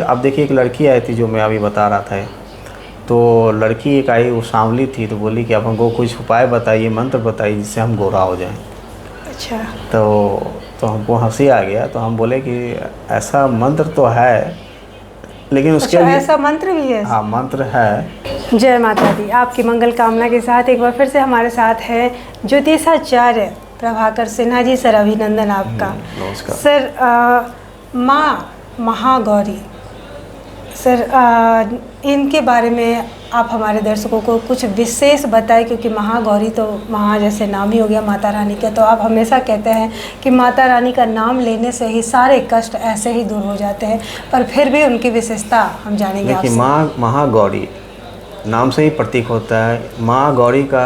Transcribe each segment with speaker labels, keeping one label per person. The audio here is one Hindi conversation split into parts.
Speaker 1: अब देखिए, एक लड़की आई थी जो मैं अभी बता रहा था। तो लड़की एक आई, वो सांवली थी, तो बोली कि आप हमको कुछ उपाय बताइए, मंत्र बताइए जिससे हम गोरा हो जाएं।
Speaker 2: अच्छा।
Speaker 1: तो हमको हंसी आ गया। तो हम बोले कि ऐसा मंत्र तो है, लेकिन उसके
Speaker 2: अच्छा,
Speaker 1: लिए
Speaker 2: ऐसा मंत्र भी है?
Speaker 1: हाँ, मंत्र है।
Speaker 2: जय माता दी। आपकी मंगल कामना के साथ एक बार फिर से हमारे साथ है ज्योतिषाचार्य प्रभाकर सिन्हा जी। सर, अभिनंदन आपका।
Speaker 1: नमस्कार
Speaker 2: सर, माँ महागौरी, सर, इनके बारे में आप हमारे दर्शकों को कुछ विशेष बताएं, क्योंकि महागौरी तो महा जैसे नाम ही हो गया माता रानी का। तो आप हमेशा कहते हैं कि माता रानी का नाम लेने से ही सारे कष्ट ऐसे ही दूर हो जाते हैं, पर फिर भी उनकी विशेषता हम जानेंगे आपसे।
Speaker 1: देखिए, माँ महागौरी नाम से ही प्रतीक होता है। माँ गौरी का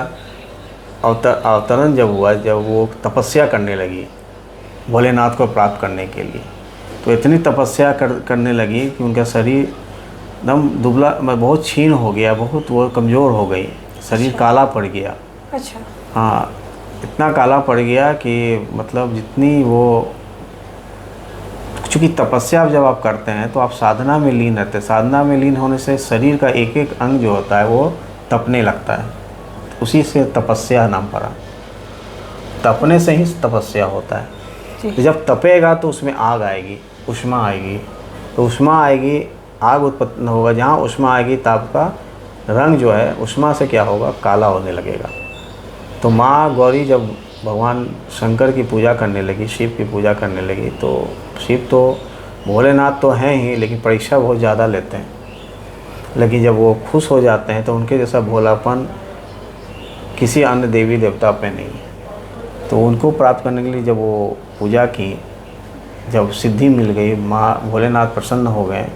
Speaker 1: अवतरण जब हुआ, जब वो तपस्या करने लगी भोलेनाथ को प्राप्त करने के लिए, तो इतनी तपस्या करने लगी कि उनका शरीर एकदम दुबला, बहुत क्षीण हो गया, बहुत वो कमज़ोर हो गई, शरीर काला पड़ गया।
Speaker 2: अच्छा।
Speaker 1: हाँ, इतना काला पड़ गया कि मतलब जितनी वो, चूँकि तपस्या जब आप करते हैं तो आप साधना में लीन रहते हैं। साधना में लीन होने से शरीर का एक एक अंग जो होता है वो तपने लगता है, उसी से तपस्या नाम पड़ा। तपने से ही तपस्या होता है। तो जब तपेगा तो उसमें आग आएगी, ऊष्मा आएगी। तो ऊष्मा आएगी, आग उत्पन्न होगा। जहाँ ऊष्मा आएगी तो आपका रंग जो है ऊष्मा से क्या होगा, काला होने लगेगा। तो माँ गौरी जब भगवान शंकर की पूजा करने लगी, शिव की पूजा करने लगी, तो शिव तो भोलेनाथ तो हैं ही, लेकिन परीक्षा बहुत ज़्यादा लेते हैं। लेकिन जब वो खुश हो जाते हैं तो उनके जैसा भोलापन किसी अन्य देवी देवता पे नहीं है। तो उनको प्राप्त करने के लिए जब वो पूजा की, जब सिद्धि मिल गई, माँ भोलेनाथ प्रसन्न हो गए,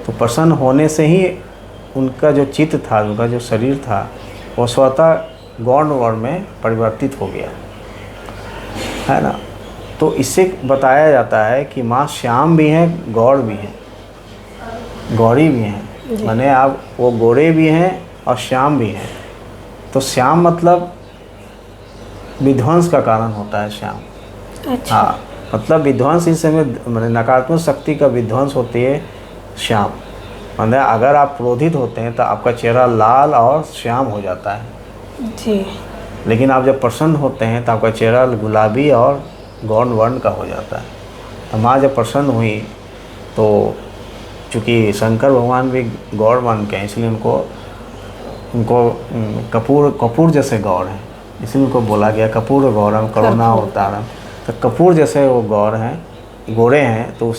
Speaker 1: तो प्रसन्न होने से ही उनका जो चित्त था, उनका जो शरीर था, वो स्वतः गौण वर्ण में परिवर्तित हो गया, है ना। तो इससे बताया जाता है कि माँ श्याम भी हैं, गौड़ भी हैं, गौरी भी हैं। माने आप वो गोरे भी हैं और श्याम भी हैं। तो श्याम मतलब विध्वंस का कारण होता है श्याम।
Speaker 2: अच्छा।
Speaker 1: हाँ, मतलब विध्वंस, इस समय मैंने नकारात्मक शक्ति का विध्वंस होती है श्याम। मतलब अगर आप क्रोधित होते हैं तो आपका चेहरा लाल और श्याम हो जाता है
Speaker 2: जी।
Speaker 1: लेकिन आप जब प्रसन्न होते हैं तो आपका चेहरा गुलाबी और गौण वर्ण का हो जाता है। तो माँ जब प्रसन्न हुई तो चूँकि शंकर भगवान भी गौर वर्ण के हैं, इसलिए उनको कपूर जैसे गौर हैं, इसलिए उनको बोला गया कपूर गौरम करुणा अवतारम। तो कपूर जैसे वो गौर हैं, गोरे हैं। तो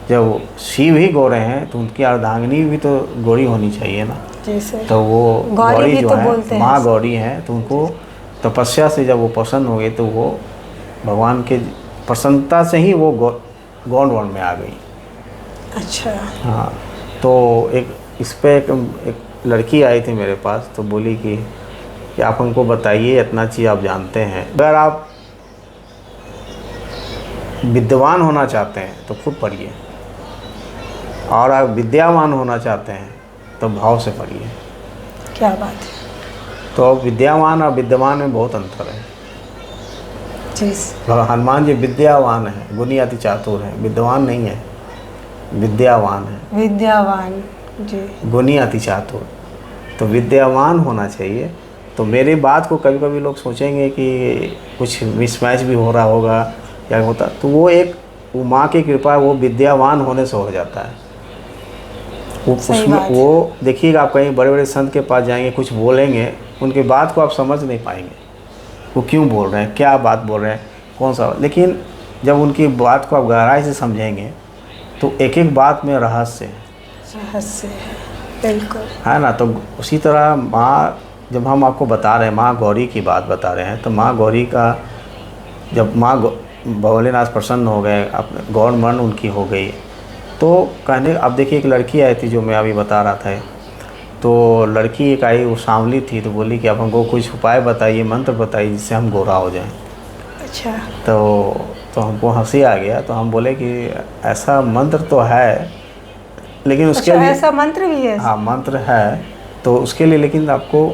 Speaker 1: जब शिव ही गोरे हैं तो उनकी अर्धांगिनी भी तो गोरी होनी चाहिए ना। तो वो गौरी जो है, माँ गौरी हैं, तो उनको तपस्या से जब वो प्रसन्न हो गए तो वो भगवान के प्रसन्नता से ही वो गौण वर्ण में आ गई।
Speaker 2: अच्छा।
Speaker 1: हाँ, तो इस पे एक लड़की आई थी मेरे पास, तो बोली कि आप हमको बताइए, इतना चीज़ आप जानते हैं, अगर आप विद्वान होना चाहते हैं तो खुद पढ़िए, और आप विद्यावान होना चाहते हैं तो भाव से पढ़िए।
Speaker 2: क्या बात है।
Speaker 1: तो विद्यावान और विद्यमान में बहुत अंतर है।
Speaker 2: जी।
Speaker 1: हनुमान जी विद्यावान है, गुणी अति चातुर है, विद्वान नहीं है, विद्यावान है।
Speaker 2: विद्यावान जी,
Speaker 1: गुणी अति चातुर। तो विद्यावान होना चाहिए। तो मेरी बात को कभी कभी लोग सोचेंगे कि कुछ मिसमैच भी हो रहा होगा, क्या होता, तो वो माँ की कृपा, वो विद्यावान होने से हो जाता है। वो देखिएगा, आप कहीं बड़े बड़े संत के पास जाएंगे, कुछ बोलेंगे, उनकी बात को आप समझ नहीं पाएंगे, वो क्यों बोल रहे हैं, क्या बात बोल रहे हैं, कौन सा। लेकिन जब उनकी बात को आप गहराई से समझेंगे तो एक एक बात में रहस्य
Speaker 2: है। बिल्कुल, है
Speaker 1: ना। तो उसी तरह माँ, जब हम आपको बता रहे हैं, माँ गौरी की बात बता रहे हैं, तो माँ गौरी का जब माँ भोलेनाथ प्रसन्न हो गए, अपने गौण वर्ण उनकी हो गई, तो कहने, अब देखिए, एक लड़की आई थी जो मैं अभी बता रहा था। तो लड़की एक आई, वो सांवली थी, तो बोली कि आप हमको कुछ उपाय बताइए, मंत्र बताइए जिससे हम गोरा हो जाएं।
Speaker 2: अच्छा।
Speaker 1: तो हमको हंसी आ गया। तो हम बोले कि ऐसा मंत्र तो है, लेकिन उसके लिए
Speaker 2: ऐसा मंत्र भी है?
Speaker 1: हाँ, मंत्र है। तो उसके लिए लेकिन आपको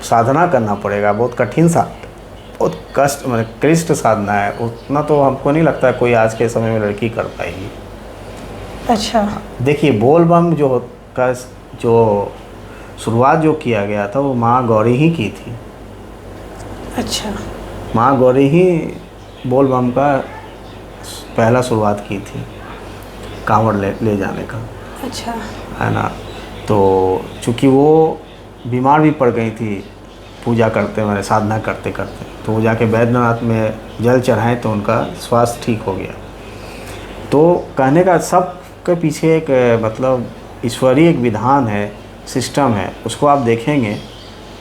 Speaker 1: साधना करना पड़ेगा, बहुत कठिन बहुत कष्ट, मतलब क्लिष्ट साधना है। उतना तो हमको नहीं लगता कोई आज के समय में लड़की कर पाएगी।
Speaker 2: अच्छा।
Speaker 1: देखिए बोल बम जो शुरुआत जो किया गया था वो माँ गौरी ही की थी।
Speaker 2: अच्छा।
Speaker 1: माँ गौरी ही बोल बम का पहला शुरुआत की थी, कांवड़ ले जाने का,
Speaker 2: अच्छा।
Speaker 1: है ना। तो चूँकि वो बीमार भी पड़ गई थी पूजा करते मैंने साधना करते करते, तो वो जाके बैद्यनाथ में जल चढ़ाएं तो उनका स्वास्थ्य ठीक हो गया। तो कहने का सब के पीछे एक मतलब ईश्वरीय एक विधान है, सिस्टम है, उसको आप देखेंगे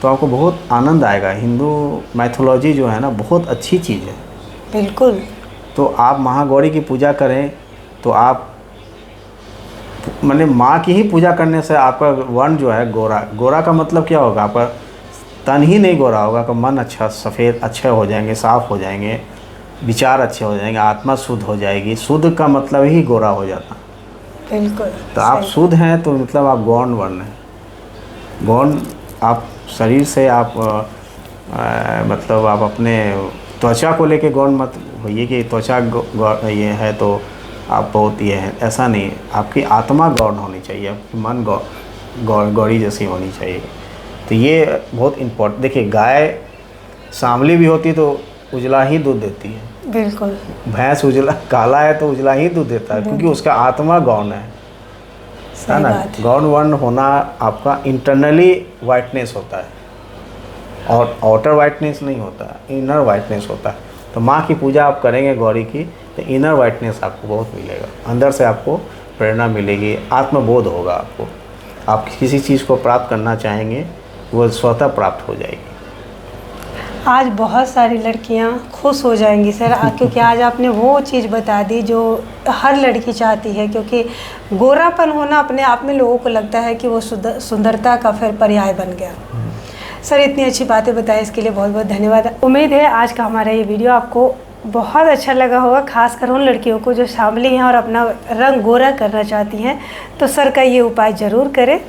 Speaker 1: तो आपको बहुत आनंद आएगा। हिंदू मैथोलॉजी जो है ना बहुत अच्छी चीज़ है।
Speaker 2: बिल्कुल।
Speaker 1: तो आप महागौरी की पूजा करें तो आप माने माँ की ही पूजा करने से आपका वर्ण जो है गोरा का मतलब क्या होगा, आपका तन ही नहीं गोरा होगा, आपका मन अच्छा सफ़ेद अच्छे हो जाएंगे, साफ़ हो जाएंगे, विचार अच्छे हो जाएंगे, आत्मा शुद्ध हो जाएगी। शुद्ध का मतलब ही गोरा हो जाता।
Speaker 2: बिल्कुल।
Speaker 1: तो आप शुद्ध हैं तो मतलब आप गौण वर्ण हैं। गौण आप शरीर से आप मतलब आप अपने त्वचा को लेके गौण मत होइए कि त्वचा ये है तो आप बहुत ये है, ऐसा नहीं। आपकी आत्मा गौण होनी चाहिए, आपकी मन गौरी जैसी होनी चाहिए। तो ये बहुत इम्पोर्टेंट। देखिए गाय सांवली भी होती तो उजला ही दूध देती है।
Speaker 2: बिल्कुल।
Speaker 1: भैंस उजला काला है तो उजला ही दूध देता है, क्योंकि उसका आत्मा गौण है ना। गौण वर्ण होना आपका इंटरनली वाइटनेस होता है और आउटर वाइटनेस नहीं होता, इनर वाइटनेस होता है। तो माँ की पूजा आप करेंगे गौरी की तो इनर वाइटनेस आपको बहुत मिलेगा, अंदर से आपको प्रेरणा मिलेगी, आत्मबोध होगा आपको। आप किसी चीज़ को प्राप्त करना चाहेंगे वो स्वतः प्राप्त हो जाएगी।
Speaker 2: आज बहुत सारी लड़कियां खुश हो जाएंगी सर, क्योंकि आज आपने वो चीज़ बता दी जो हर लड़की चाहती है। क्योंकि गोरापन होना अपने आप में लोगों को लगता है कि वो सुंदरता का फिर पर्याय बन गया। सर इतनी अच्छी बातें बताएं, इसके लिए बहुत बहुत धन्यवाद। उम्मीद है आज का हमारा ये वीडियो आपको बहुत अच्छा लगा होगा, खासकर उन लड़कियों को जो सांवली हैं और अपना रंग गोरा करना चाहती हैं। तो सर का ये उपाय ज़रूर करें।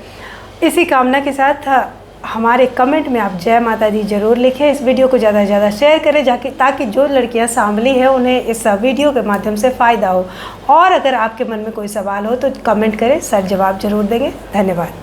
Speaker 2: इसी कामना के साथ हमारे कमेंट में आप जय माता दी ज़रूर लिखें। इस वीडियो को ज़्यादा से ज़्यादा शेयर करें ताकि जो लड़कियां सांवली हैं उन्हें इस वीडियो के माध्यम से फ़ायदा हो। और अगर आपके मन में कोई सवाल हो तो कमेंट करें, सर जवाब ज़रूर देंगे। धन्यवाद।